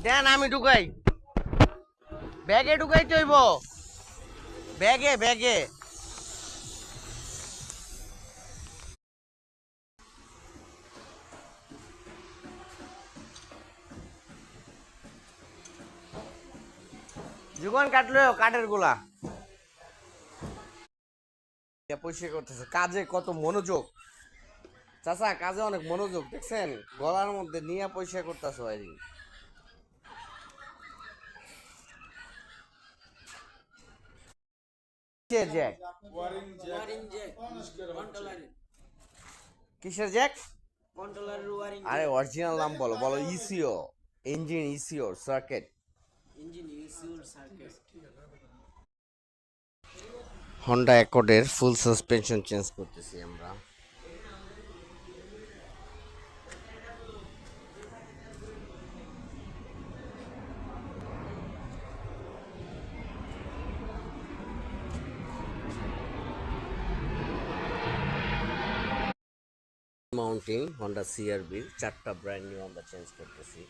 দেন আমি ঢুকাই, ব্যাগে ঢুকাইতে হইব, ব্যাগে ব্যাগে। যুগন কাটলো কাঠের গুলা পরিষ্কার করতেছে, কাজে কত মনোযোগ। চাচা কাজে অনেক মনোযোগ, দেখছেন গলার মধ্যে নিয়ে পরিষ্কার করতেছে ভাই। জ্যাক, কিসের জ্যাক? আরে অরিজিনাল নাম বলো, বলো ইসিও, ইঞ্জিন ইসিও সার্কিট। হন্ডা অ্যাকর্ডের ফুল সাসপেনশন চেঞ্জ করতেছি আমরা। মাউন্টিং হন্ডা সিআরবির 4টা ব্র্যান্ড নিউ আমরা চেঞ্জ করতেছি।